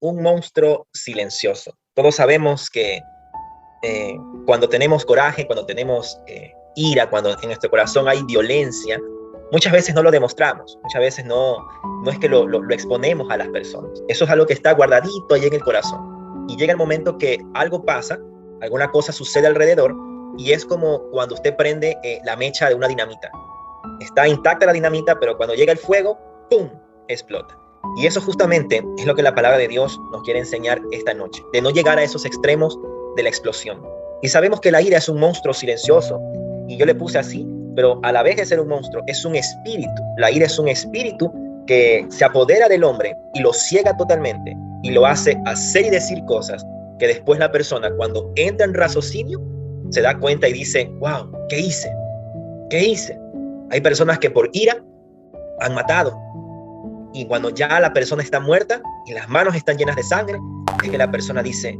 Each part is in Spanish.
un monstruo silencioso. Todos sabemos que cuando tenemos coraje, cuando tenemos ira, cuando en nuestro corazón hay violencia, muchas veces no lo demostramos, muchas veces no es que lo exponemos a las personas. Eso es algo que está guardadito ahí en el corazón. Y llega el momento que algo pasa, alguna cosa sucede alrededor, y es como cuando usted prende la mecha de una dinamita. Está intacta la dinamita, pero cuando llega el fuego, ¡pum!, explota. Y eso justamente es lo que la palabra de Dios nos quiere enseñar esta noche, de no llegar a esos extremos de la explosión. Y sabemos que la ira es un monstruo silencioso, y yo le puse así, pero a la vez de ser un monstruo, es un espíritu. La ira es un espíritu que se apodera del hombre y lo ciega totalmente, y lo hace hacer y decir cosas que después la persona, cuando entra en raciocinio, se da cuenta y dice, wow, ¿qué hice? ¿Qué hice? Hay personas que por ira han matado, y cuando ya la persona está muerta y las manos están llenas de sangre, es que la persona dice,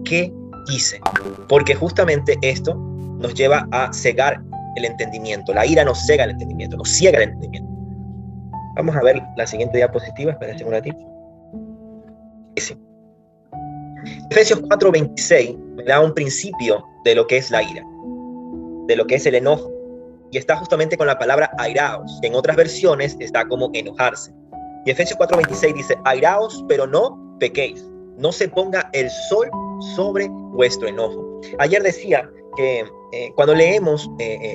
¿qué hice? Porque justamente esto nos lleva a cegar el entendimiento. La ira nos cega el entendimiento, nos ciega el entendimiento. Vamos a ver la siguiente diapositiva, espérense un ratito. Sí. Efesios 4:26 me da un principio de lo que es la ira, de lo que es el enojo, y está justamente con la palabra airaos, que en otras versiones está como enojarse. Y Efesios 4:26 dice, airaos, pero no pequéis, no se ponga el sol sobre vuestro enojo. Ayer decía que cuando leemos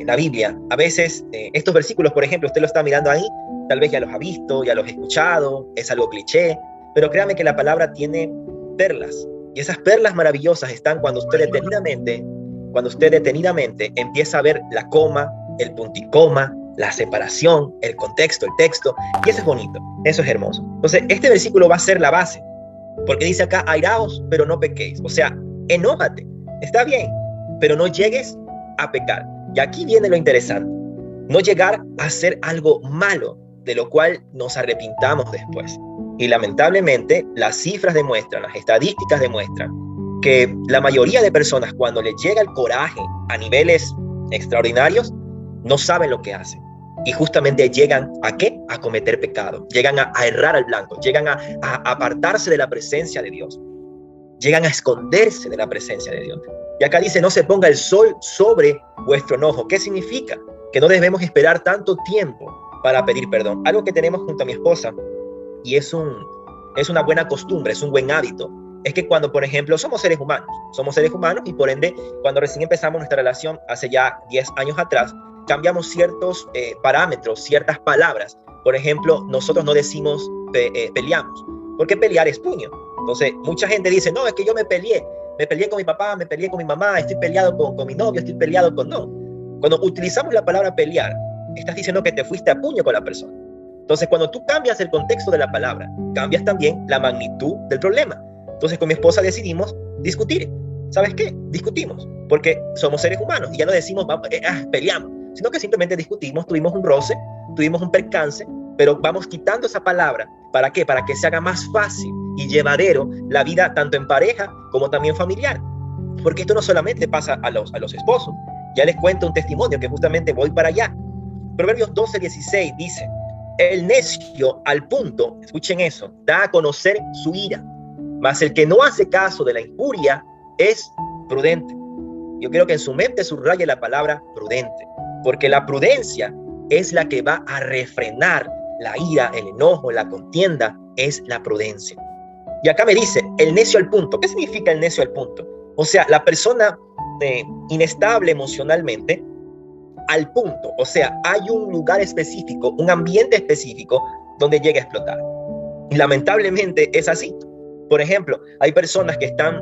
la Biblia, a veces estos versículos, por ejemplo, usted lo está mirando ahí, tal vez ya los ha visto, ya los ha escuchado, es algo cliché, pero créame que la palabra tiene perlas, y esas perlas maravillosas están cuando usted detenidamente empieza a ver la coma, el punticoma, la separación, el contexto, el texto, y eso es bonito, eso es hermoso. Entonces, este versículo va a ser la base, porque dice acá, airaos, pero no pequéis, o sea, enójate, está bien, pero no llegues a pecar. Y aquí viene lo interesante, no llegar a hacer algo malo, de lo cual nos arrepintamos después. Y lamentablemente, las cifras demuestran, las estadísticas demuestran, que la mayoría de personas, cuando les llega el coraje a niveles extraordinarios, no saben lo que hacen. Y justamente llegan ¿a qué? A cometer pecado, llegan a errar al blanco, llegan a apartarse de la presencia de Dios, llegan a esconderse de la presencia de Dios. Y acá dice, no se ponga el sol sobre vuestro enojo. ¿Qué significa? Que no debemos esperar tanto tiempo para pedir perdón. Algo que tenemos junto a mi esposa, y es una buena costumbre, es un buen hábito, es que cuando, por ejemplo, somos seres humanos y por ende, cuando recién empezamos nuestra relación, hace ya 10 años atrás, cambiamos ciertos parámetros, ciertas palabras. Por ejemplo, nosotros no decimos peleamos, porque pelear es puño. Entonces, mucha gente dice, no, es que yo me peleé con mi papá, me peleé con mi mamá, estoy peleado con mi novio, estoy peleado con... No. Cuando utilizamos la palabra pelear, estás diciendo que te fuiste a puño con la persona. Entonces, cuando tú cambias el contexto de la palabra, cambias también la magnitud del problema. Entonces, con mi esposa decidimos discutir. ¿Sabes qué? Discutimos, porque somos seres humanos y ya no decimos peleamos, sino que simplemente discutimos, tuvimos un roce, tuvimos un percance, pero vamos quitando esa palabra. ¿Para qué? Para que se haga más fácil y llevadero la vida tanto en pareja como también familiar. Porque esto no solamente pasa a los esposos. Ya les cuento un testimonio que justamente voy para allá. Proverbios 12:16 dice, el necio al punto, escuchen eso, da a conocer su ira, mas el que no hace caso de la injuria es prudente. Yo quiero que en su mente subraye la palabra prudente, porque la prudencia es la que va a refrenar la ira, el enojo, la contienda, es la prudencia. Y acá me dice, el necio al punto. ¿Qué significa el necio al punto? O sea, la persona inestable emocionalmente al punto. O sea, hay un lugar específico, un ambiente específico donde llega a explotar. Y lamentablemente es así. Por ejemplo, hay personas que están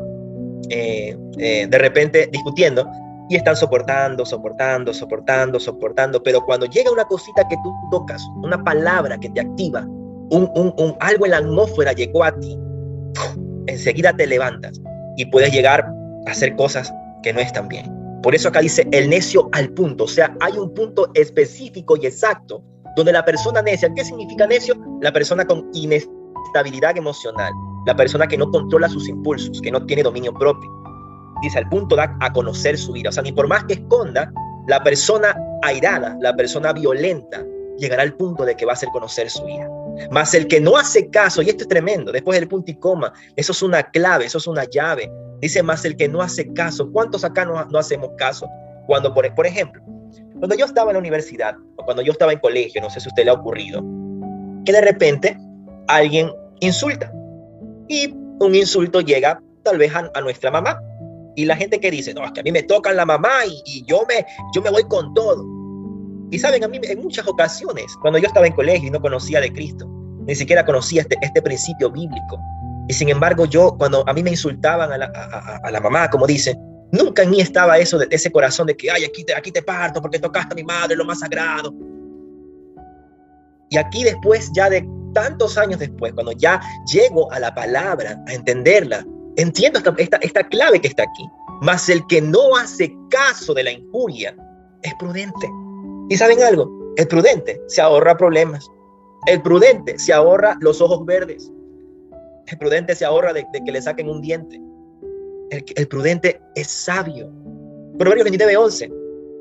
de repente discutiendo y están soportando, pero cuando llega una cosita que tú tocas, una palabra que te activa, algo en la atmósfera llegó a ti, enseguida te levantas y puedes llegar a hacer cosas que no están bien. Por eso acá dice el necio al punto, o sea, hay un punto específico y exacto donde la persona necia, ¿qué significa necio? La persona con inestabilidad emocional, la persona que no controla sus impulsos, que no tiene dominio propio. Dice, al punto da a conocer su ira. O sea, ni por más que esconda, la persona airada, la persona violenta, llegará al punto de que va a hacer conocer su ira. Mas el que no hace caso, y esto es tremendo, después del punto y coma, eso es una clave, eso es una llave. Dice, mas el que no hace caso. ¿Cuántos acá no hacemos caso? Cuando, por ejemplo, cuando yo estaba en la universidad, o cuando yo estaba en colegio, no sé si a usted le ha ocurrido, que de repente alguien insulta. Y un insulto llega tal vez a nuestra mamá. Y la gente que dice, no, es que a mí me tocan la mamá y yo me voy con todo. Y saben, a mí en muchas ocasiones, cuando yo estaba en colegio y no conocía de Cristo, ni siquiera conocía este principio bíblico. Y sin embargo, cuando a mí me insultaban a la mamá, como dicen, nunca en mí estaba ese corazón de que, ay, aquí te parto porque tocaste a mi madre, lo más sagrado. Y aquí después, ya de tantos años después, cuando ya llego a la palabra, a entenderla, entiendo esta clave que está aquí. Mas el que no hace caso de la injuria es prudente. ¿Y saben algo? El prudente se ahorra problemas. El prudente se ahorra los ojos verdes. El prudente se ahorra de que le saquen un diente. El prudente es sabio. Proverbios 29:11.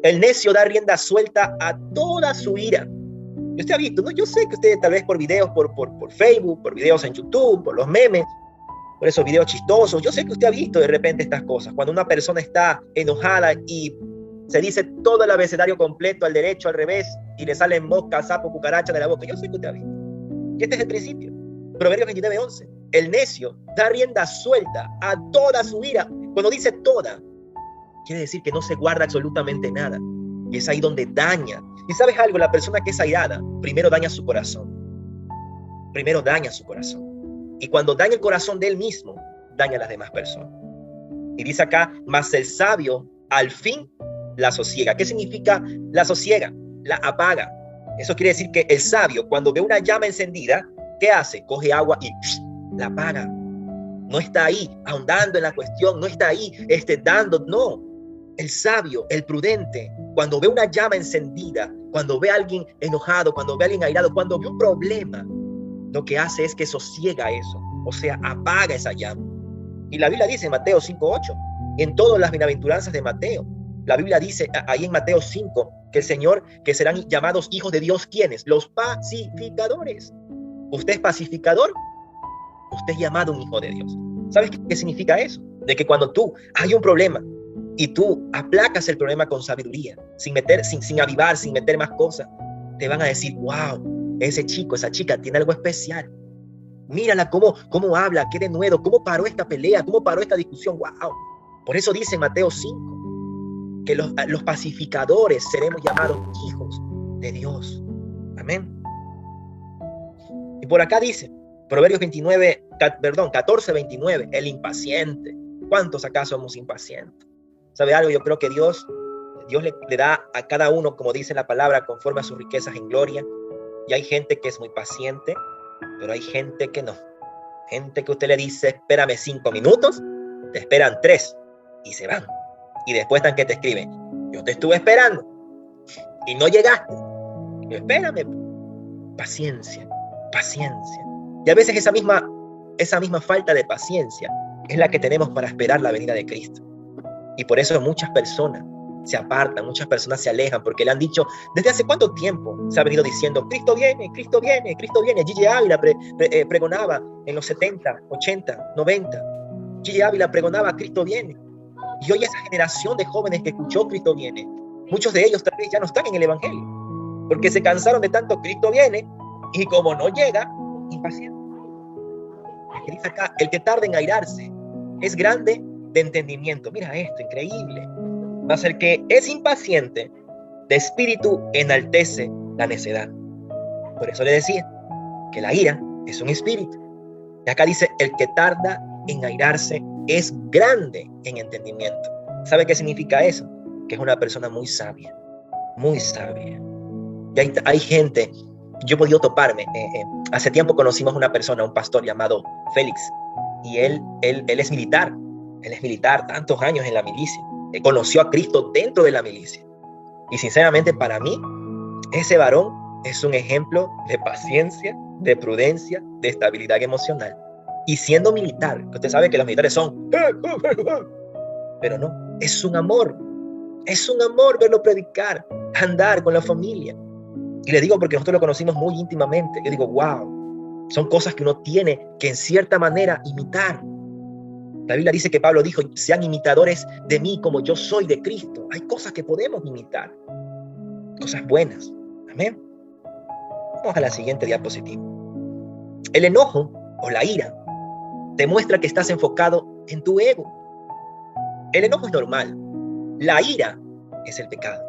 El necio da rienda suelta a toda su ira. Usted ha visto, ¿no? Yo sé que usted tal vez por videos por Facebook, por videos en YouTube, por los memes, por esos videos chistosos, yo sé que usted ha visto de repente estas cosas. Cuando una persona está enojada y se dice todo el abecedario completo, al derecho, al revés, y le salen moscas, sapo, cucaracha de la boca. Yo sé que usted ha visto. Y este es el principio. Proverbios 29:11. El necio da rienda suelta a toda su ira. Cuando dice toda, quiere decir que no se guarda absolutamente nada. Y es ahí donde daña. Y sabes algo, la persona que es airada, primero daña su corazón. Primero daña su corazón. Y cuando daña el corazón de él mismo, daña a las demás personas. Y dice acá, mas el sabio al fin la sosiega. ¿Qué significa la sosiega? La apaga. Eso quiere decir que el sabio, cuando ve una llama encendida, ¿qué hace? Coge agua y la apaga. No está ahí ahondando en la cuestión, no está ahí dando, no. El sabio, el prudente, cuando ve una llama encendida, cuando ve a alguien enojado, cuando ve a alguien airado, cuando ve un problema, lo que hace es que sosiega eso, o sea, apaga esa llama. Y la Biblia dice en Mateo 5:8, en todas las bienaventuranzas de Mateo, la Biblia dice ahí en Mateo 5, que el Señor, que serán llamados hijos de Dios, ¿quiénes? Los pacificadores. ¿Usted es pacificador? Usted es llamado un hijo de Dios. ¿Sabes qué significa eso? De que cuando hay un problema y tú aplacas el problema con sabiduría, sin avivar, sin meter más cosas, te van a decir, wow, ese chico, esa chica tiene algo especial. Mírala cómo habla, qué denuedo, cómo paró esta pelea, cómo paró esta discusión, wow. Por eso dice en Mateo 5 que los pacificadores seremos llamados hijos de Dios. Amén. Y por acá dice, Proverbios 14:29, el impaciente. ¿Cuántos acá somos impacientes? ¿Sabe algo? Yo creo que Dios le da a cada uno, como dice la palabra, conforme a sus riquezas en gloria. Y hay gente que es muy paciente, pero hay gente que no. Gente que usted le dice, espérame 5 minutos, te esperan 3 y se van. Y después están que te escriben, yo te estuve esperando y no llegaste. Yo, espérame. Paciencia. Y a veces esa misma falta de paciencia es la que tenemos para esperar la venida de Cristo. Y por eso muchas personas se apartan, muchas personas se alejan, porque le han dicho, ¿desde hace cuánto tiempo se ha venido diciendo, Cristo viene, Cristo viene, Cristo viene? Gigi Ávila pregonaba en los 70, 80, 90. Gigi Ávila pregonaba, Cristo viene. Y hoy esa generación de jóvenes que escuchó Cristo viene, muchos de ellos tal vez ya no están en el Evangelio, porque se cansaron de tanto Cristo viene, y como no llega, impaciente. Dice acá, el que tarda en airarse es grande de entendimiento. Mira esto, increíble. Mas el que es impaciente de espíritu enaltece la necedad. Por eso le decía que la ira es un espíritu. Y acá dice, el que tarda en airarse es grande en entendimiento. ¿Sabe qué significa eso? Que es una persona muy sabia. Muy sabia. Y hay gente, yo he podido toparme. Hace tiempo conocimos una persona, un pastor llamado Félix. Y él es militar. Él es militar, tantos años en la milicia. Él conoció a Cristo dentro de la milicia. Y sinceramente para mí, ese varón es un ejemplo de paciencia, de prudencia, de estabilidad emocional. Y siendo militar, usted sabe que los militares son, pero no, es un amor verlo predicar, andar con la familia. Y le digo porque nosotros lo conocimos muy íntimamente. Yo digo, wow, Son cosas que uno tiene que en cierta manera imitar. La Biblia dice que Pablo dijo, sean imitadores de mí como yo soy de Cristo. Hay cosas que podemos imitar, cosas buenas. Amén. Vamos a la siguiente diapositiva. El enojo o la ira demuestra que estás enfocado en tu ego. El enojo es normal. La ira es el pecado.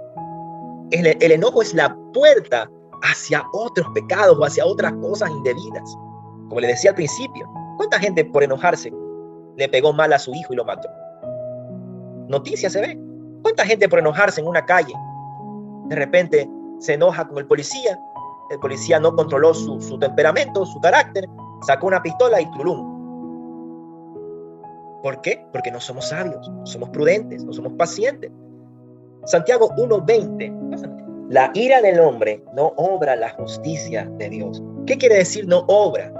El enojo es la puerta hacia otros pecados o hacia otras cosas indebidas. Como le decía al principio, ¿cuánta gente por enojarse le pegó mal a su hijo y lo mató? Noticias se ve. ¿Cuánta gente por enojarse en una calle de repente se enoja con el policía no controló su temperamento, su carácter, sacó una pistola y trulum? ¿Por qué? Porque no somos sabios, no somos prudentes, no somos pacientes. Santiago 1:20. La ira del hombre no obra la justicia de Dios. ¿Qué quiere decir no obra?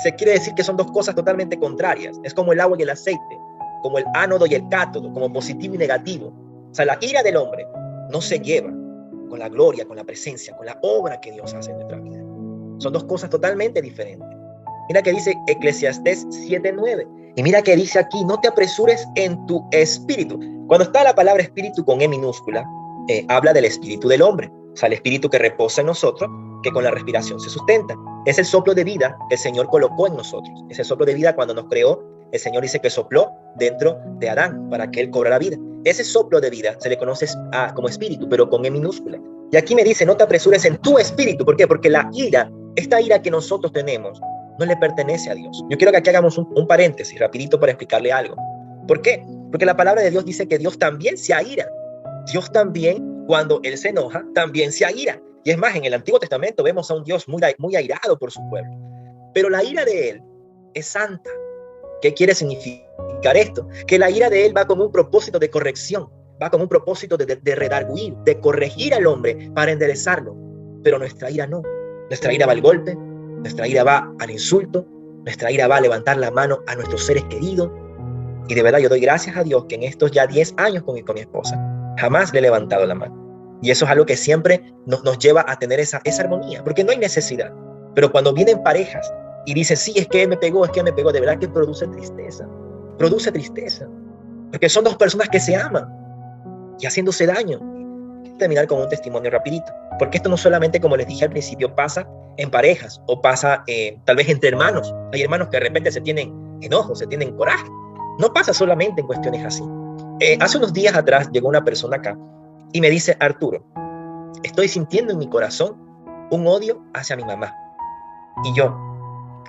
Se quiere decir que son dos cosas totalmente contrarias. Es como el agua y el aceite, como el ánodo y el cátodo, como positivo y negativo. O sea, la ira del hombre no se lleva con la gloria, con la presencia, con la obra que Dios hace en nuestra vida. Son dos cosas totalmente diferentes. Mira que dice Eclesiastés 7:9. Y mira que dice aquí, no te apresures en tu espíritu. Cuando está la palabra espíritu con E minúscula, habla del espíritu del hombre. O sea, el espíritu que reposa en nosotros, que con la respiración se sustenta. Es el soplo de vida que el Señor colocó en nosotros. Ese soplo de vida cuando nos creó, el Señor dice que sopló dentro de Adán para que él cobrara vida. Ese soplo de vida se le conoce como espíritu, pero con E minúscula. Y aquí me dice, no te apresures en tu espíritu. ¿Por qué? Porque la ira, esta ira que nosotros tenemos, no le pertenece a Dios. Yo quiero que aquí hagamos un paréntesis rapidito para explicarle algo. ¿Por qué? Porque la palabra de Dios dice que Dios también se aira. Dios también, cuando Él se enoja, también se aira. Y es más, en el Antiguo Testamento vemos a un Dios muy airado por su pueblo. Pero la ira de Él es santa. ¿Qué quiere significar esto? Que la ira de Él va con un propósito de corrección, va con un propósito de redarguir, de corregir al hombre para enderezarlo. Pero nuestra ira no. Nuestra ira va al golpe, nuestra ira va al insulto, nuestra ira va a levantar la mano a nuestros seres queridos. Y de verdad yo doy gracias a Dios que en estos ya 10 años con mi esposa jamás le he levantado la mano. Y eso es algo que siempre nos lleva a tener esa armonía, porque no hay necesidad. Pero cuando vienen parejas y dicen, sí, es que él me pegó, de verdad que produce tristeza. Produce tristeza. Porque son dos personas que se aman y haciéndose daño. Quiero terminar con un testimonio rapidito. Porque esto no solamente, como les dije al principio, pasa en parejas o pasa tal vez entre hermanos. Hay hermanos que de repente se tienen enojo, se tienen coraje. No pasa solamente en cuestiones así. Hace unos días atrás llegó una persona acá y me dice, Arturo, estoy sintiendo en mi corazón un odio hacia mi mamá. Y yo,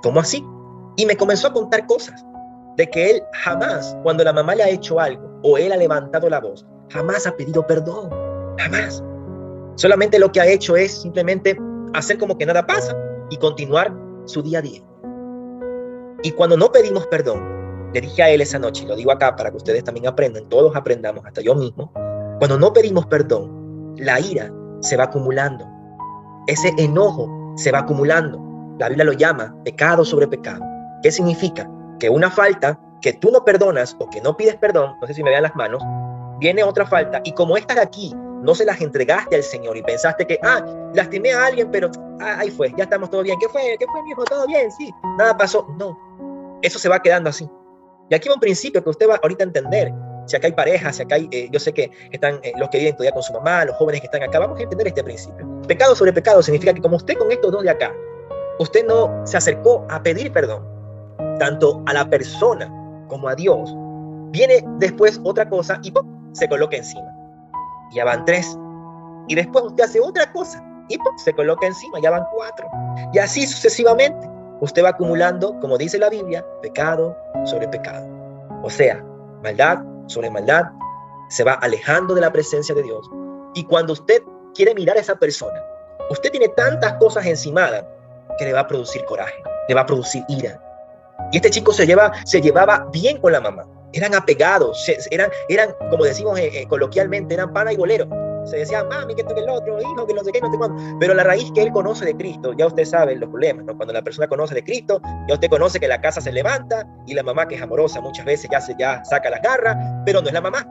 ¿cómo así? Y me comenzó a contar cosas de que él jamás, cuando la mamá le ha hecho algo o él ha levantado la voz, jamás ha pedido perdón. Jamás. Solamente lo que ha hecho es simplemente hacer como que nada pasa y continuar su día a día. Y cuando no pedimos perdón, le dije a él esa noche, y lo digo acá para que ustedes también aprendan, todos aprendamos, hasta yo mismo, cuando no pedimos perdón, la ira se va acumulando. Ese enojo se va acumulando. La Biblia lo llama pecado sobre pecado. ¿Qué significa? Que una falta que tú no perdonas o que no pides perdón, no sé si me vean las manos, viene otra falta y como esta de aquí no se las entregaste al Señor y pensaste que, lastimé a alguien, pero ahí fue, ya estamos todo bien. ¿Qué fue, mi hijo? ¿Todo bien? Sí, nada pasó. No, eso se va quedando así. Y aquí va un principio que usted va ahorita a entender. Si acá hay parejas, si acá hay, yo sé que están los que viven todavía con su mamá, los jóvenes que están acá, vamos a entender este principio. Pecado sobre pecado significa que como usted con estos dos de acá, usted no se acercó a pedir perdón, tanto a la persona como a Dios, viene después otra cosa y ¡pum!, se coloca encima. Ya van 3. Y después usted hace otra cosa y ¡pum!, se coloca encima, ya van 4. Y así sucesivamente. Usted va acumulando, como dice la Biblia, pecado sobre pecado. O sea, maldad sobre maldad, se va alejando de la presencia de Dios. Y cuando usted quiere mirar a esa persona, usted tiene tantas cosas encimadas que le va a producir coraje, le va a producir ira. Y este chico se llevaba bien con la mamá. Eran apegados, eran como decimos coloquialmente, eran pana y bolero. Se decían, mami, que esto que el otro, hijo, que no sé qué, no sé cuándo. Pero la raíz que él conoce de Cristo, ya usted sabe los problemas, ¿no? Cuando la persona conoce de Cristo, ya usted conoce que la casa se levanta y la mamá, que es amorosa, muchas veces ya saca las garras, pero no es la mamá,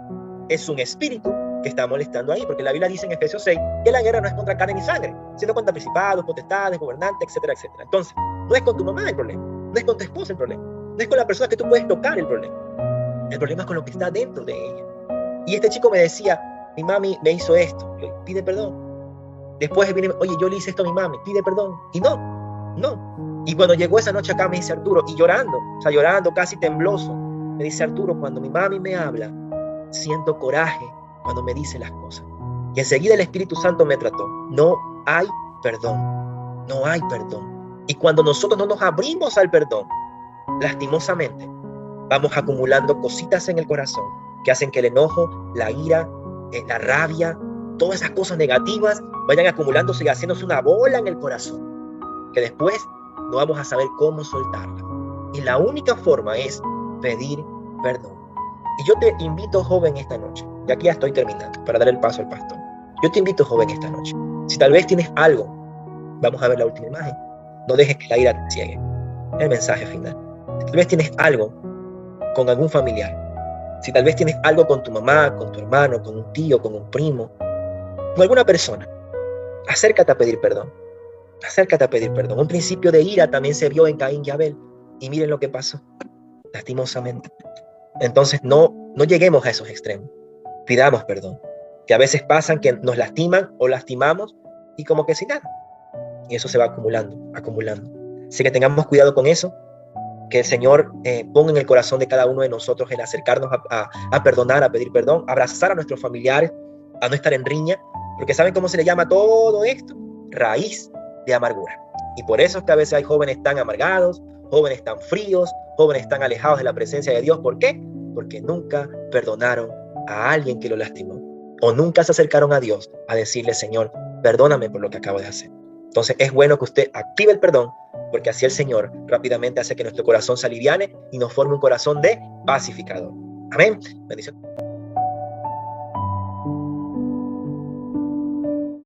es un espíritu que está molestando ahí, porque la Biblia dice en Efesios 6 que la guerra no es contra carne ni sangre, sino contra principados, potestades, gobernantes, etcétera, etcétera. Entonces, No es con tu mamá el problema, no es con tu esposa el problema, no es con la persona que tú puedes tocar el problema. El problema es con lo que está dentro de ella. Y este chico me decía, mi mami me hizo esto, yo, pide perdón. Después viene, oye, yo le hice esto a mi mami, pide perdón. Y no. Y cuando llegó esa noche acá me dice Arturo, y llorando, llorando, casi tembloso, me dice Arturo, cuando mi mami me habla, siento coraje cuando me dice las cosas. Y enseguida el Espíritu Santo me trató. No hay perdón. No hay perdón. Y cuando nosotros no nos abrimos al perdón, lastimosamente, vamos acumulando cositas en el corazón que hacen que el enojo, la ira, la rabia, todas esas cosas negativas vayan acumulándose y haciéndose una bola en el corazón, que después no vamos a saber cómo soltarla. Y la única forma es pedir perdón. Y yo te invito, joven, esta noche, y aquí ya estoy terminando, para dar el paso al pastor. Yo te invito, joven, esta noche. Si tal vez tienes algo, vamos a ver la última imagen, no dejes que la ira te ciegue. El mensaje final. Si tal vez tienes algo con algún familiar, si tal vez tienes algo con tu mamá, con tu hermano, con un tío, con un primo, con alguna persona, acércate a pedir perdón. Acércate a pedir perdón. Un principio de ira también se vio en Caín y Abel. Y miren lo que pasó, lastimosamente. Entonces no lleguemos a esos extremos. Pidamos perdón. Que a veces pasan que nos lastiman o lastimamos y como que sin nada. Y eso se va acumulando. Así que tengamos cuidado con eso. Que el Señor ponga en el corazón de cada uno de nosotros el acercarnos a perdonar, a pedir perdón, abrazar a nuestros familiares, a no estar en riña. Porque ¿saben cómo se le llama todo esto? Raíz de amargura. Y por eso es que a veces hay jóvenes tan amargados, jóvenes tan fríos, jóvenes tan alejados de la presencia de Dios. ¿Por qué? Porque nunca perdonaron a alguien que lo lastimó. O nunca se acercaron a Dios a decirle, Señor, perdóname por lo que acabo de hacer. Entonces es bueno que usted active el perdón, porque así el Señor rápidamente hace que nuestro corazón se aliviane y nos forme un corazón de pacificador. Amén. Bendición.